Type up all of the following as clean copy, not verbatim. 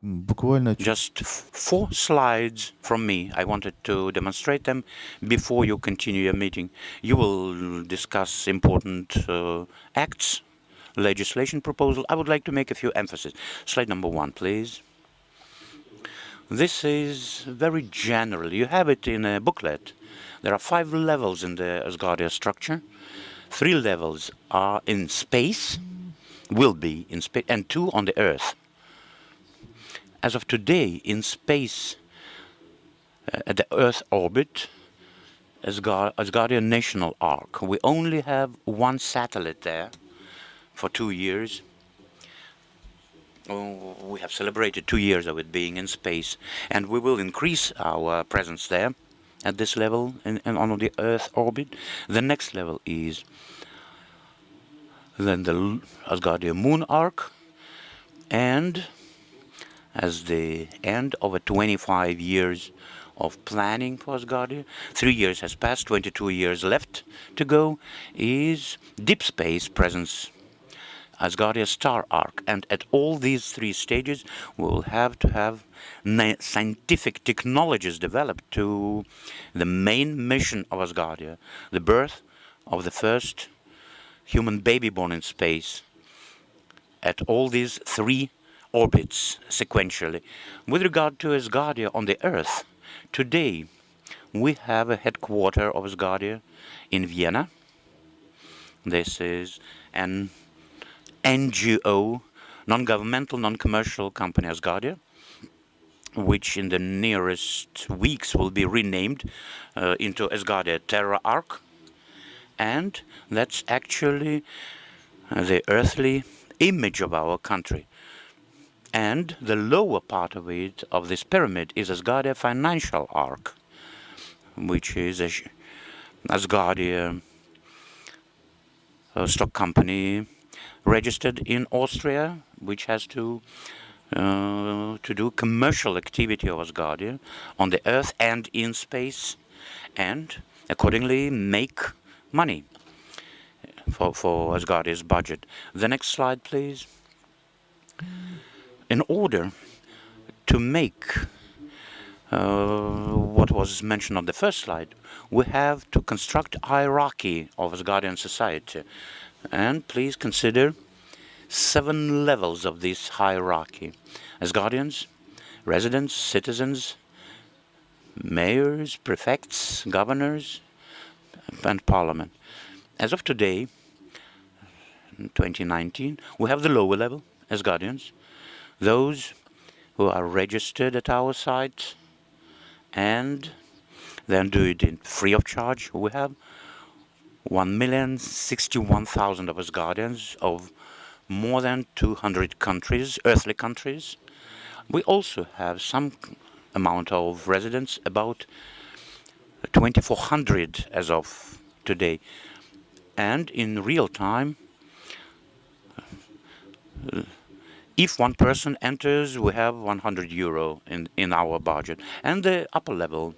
Буквально Just 4 slides from me. I wanted to demonstrate them before you continue your meeting. You will discuss important acts, legislation proposal. I would like to make a few emphases. Slide number 1, please. This is very general. You have it in a booklet. There are 5 levels in the Asgardia structure. 3 levels are in space, will be in space, and 2 on the Earth. As of today, in space, at the Earth orbit, Asgardia National Arc, we only have 1 satellite there for 2 years. We have celebrated 2 years of it being in space, and we will increase our presence there at this level on the Earth orbit. The next level is then the Asgardia Moon Arc, and as the end of a 25 years of planning for Asgardia, 3 years has passed, 22 years left to go, is deep space presence, Asgardia Star Arc. And at all these 3 stages, we will have to have scientific technologies developed to the main mission of Asgardia, the birth of the first human baby born in space at all these 3 orbits sequentially. With regard to Asgardia on the Earth, today we have a headquarter of Asgardia in Vienna. This is an NGO, non-governmental, non-commercial company Asgardia, which in the nearest weeks will be renamed into Asgardia Terra Arc, and that's actually the earthly image of our country. And the lower part of it, of this pyramid, is Asgardia Financial Arc, which is a Asgardia stock company registered in Austria, which has to do commercial activity of Asgardia on the Earth and in space, and accordingly make money for Asgardia's budget. The next slide, please. In order to make what was mentioned on the first slide, we have to construct a hierarchy of Asgardian society. And please consider 7 levels of this hierarchy. Asgardians, residents, citizens, mayors, prefects, governors, and parliament. As of today, in 2019, we have the lower level, Asgardians, those who are registered at our site and then do it in free of charge. We have 1,061,000 of Asgardians of more than 200 countries, earthly countries. We also have some amount of residents, about 2,400 as of today. And in real time, if one person enters, we have €100 in our budget. And the upper level,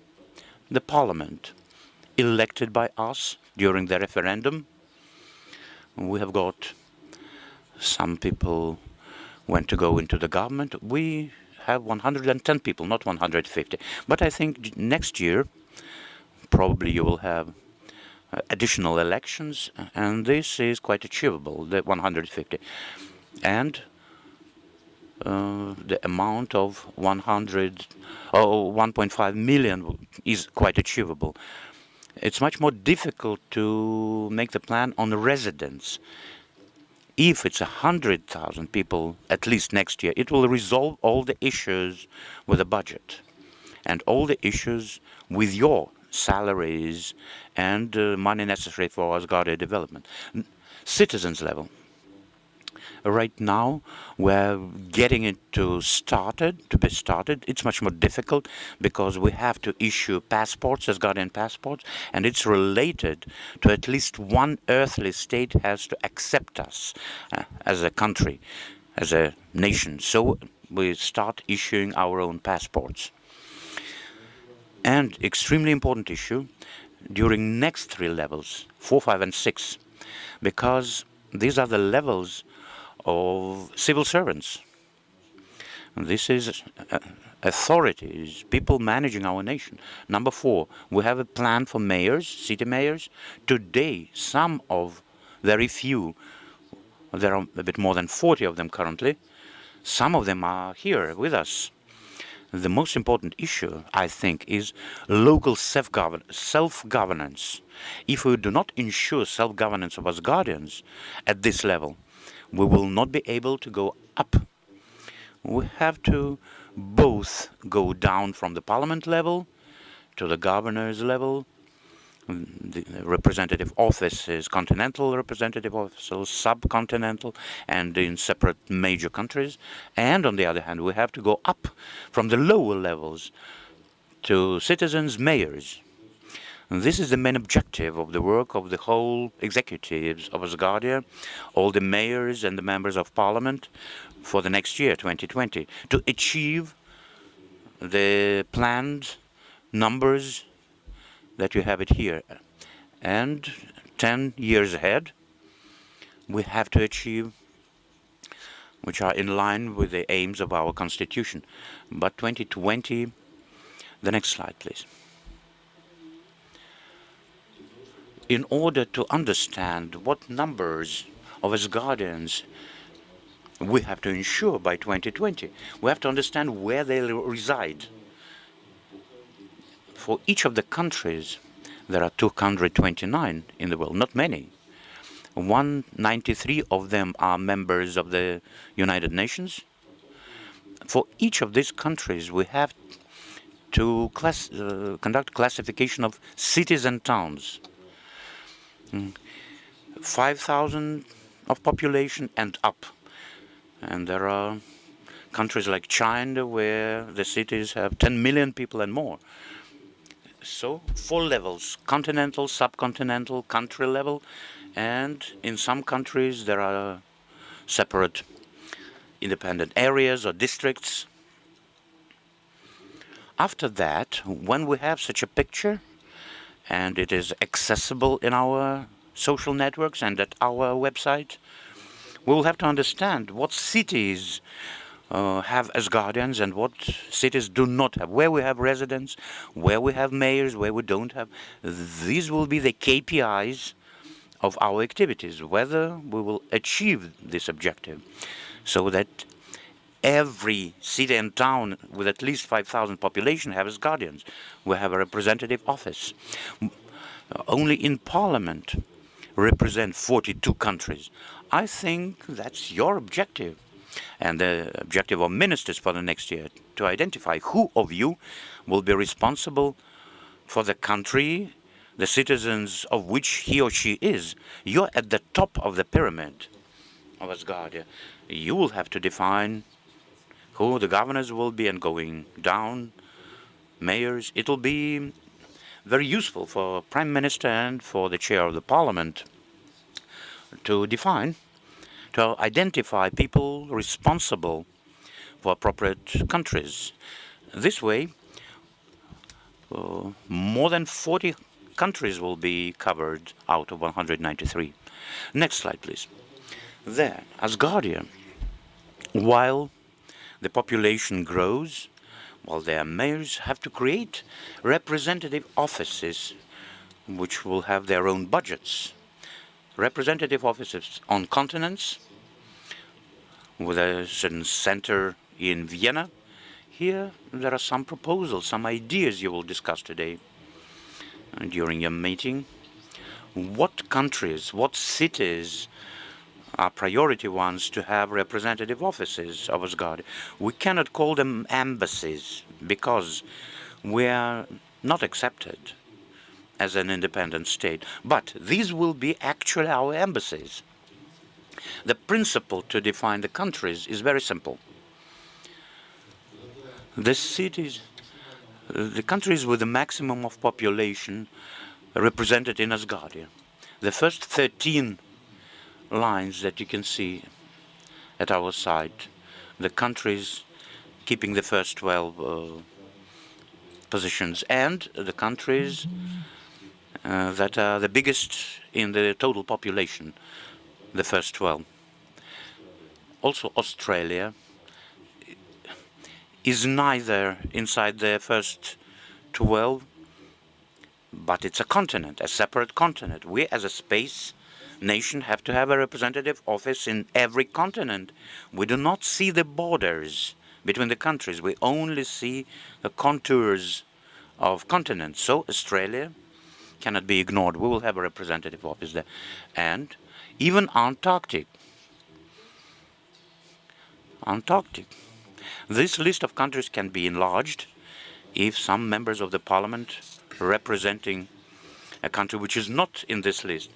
the parliament, elected by us during the referendum. We have got some people want to go into the government. We have 110 people, not 150. But I think next year, probably you will have additional elections, and this is quite achievable, the 150. And the amount of 1.5 million is quite achievable. It's much more difficult to make the plan on the residents. If it's 100,000 people, at least next year, it will resolve all the issues with the budget and all the issues with your salaries and money necessary for Asgardia development. Citizens level. Right now, we're getting it to be started. It's much more difficult because we have to issue passports, Asgardian passports, and it's related to at least one earthly state has to accept us as a country, as a nation. So we start issuing our own passports. And extremely important issue during next 3 levels, 4, 5, and 6, because these are the levels of civil servants. This is authorities, people managing our nation. Number 4, we have a plan for mayors, city mayors. Today, some of very few, there are a bit more than 40 of them currently, some of them are here with us. The most important issue, I think, is local self-governance. If we do not ensure self-governance of Asgardians at this level, we will not be able to go up. We have to both go down from the parliament level to the governor's level. The representative offices, continental representative offices, subcontinental, and in separate major countries. And on the other hand, we have to go up from the lower levels to citizens, mayors. And this is the main objective of the work of the whole executives of Asgardia, all the mayors and the members of parliament for the next year, 2020, to achieve the planned numbers that you have it here. And 10 years ahead, we have to achieve, which are in line with the aims of our constitution. But 2020, the next slide, please. In order to understand what numbers of Asgardians we have to ensure by 2020, we have to understand where they reside. For each of the countries, there are 229 in the world, not many. 193 of them are members of the United Nations. For each of these countries, we have to conduct classification of cities and towns. 5,000 of population and up. And there are countries like China where the cities have 10 million people and more. So 4 levels: continental, subcontinental, country level, and in some countries there are separate independent areas or districts. After that, when we have such a picture and it is accessible in our social networks and at our website, we will have to understand what cities have Asgardians and what cities do not have, where we have residents, where we have mayors, where we don't have. These will be the KPIs of our activities, whether we will achieve this objective, so that every city and town with at least 5,000 population have Asgardians. We have a representative office. Only in parliament represent 42 countries. I think that's your objective and the objective of ministers for the next year, to identify who of you will be responsible for the country, the citizens of which he or she is. You're at the top of the pyramid of Asgardia. You will have to define who the governors will be, and going down, mayors. It will be very useful for Prime Minister and for the Chair of the Parliament to define, to identify people responsible for appropriate countries. This way, more than 40 countries will be covered out of 193. Next slide, please. There, Asgardia, while the population grows, while their mayors have to create representative offices which will have their own budgets. Representative offices on continents, with a certain center in Vienna. Here there are some proposals, some ideas you will discuss today during your meeting. What countries, what cities are priority ones to have representative offices of Asgard? We cannot call them embassies because we are not accepted as an independent state, but these will be actually our embassies. The principle to define the countries is very simple. The cities, the countries with the maximum of population represented in Asgardia. The first 13 lines that you can see at our side, the countries keeping the first 12 positions, and the countries that are the biggest in the total population, the first 12. Also Australia is neither inside the first 12, but it's a continent, a separate continent. We as a space nation have to have a representative office in every continent. We do not see the borders between the countries. We only see the contours of continents. So Australia cannot be ignored. We will have a representative office there. And even Antarctic. This list of countries can be enlarged if some members of the parliament representing a country which is not in this list.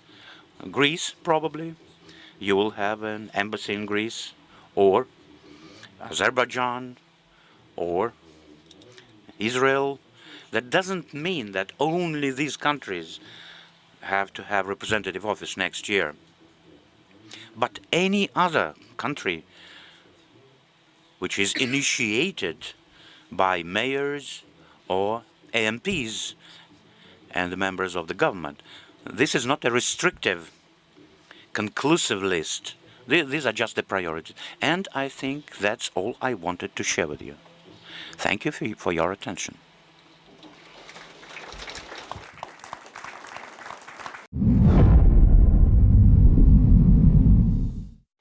Greece, probably. You will have an embassy in Greece, or Azerbaijan, or Israel. That doesn't mean that only these countries have to have representative office next year. But any other country which is initiated by mayors or MPs and the members of the government. This is not a restrictive, conclusive list. These are just the priorities. And I think that's all I wanted to share with you. Thank you for your attention.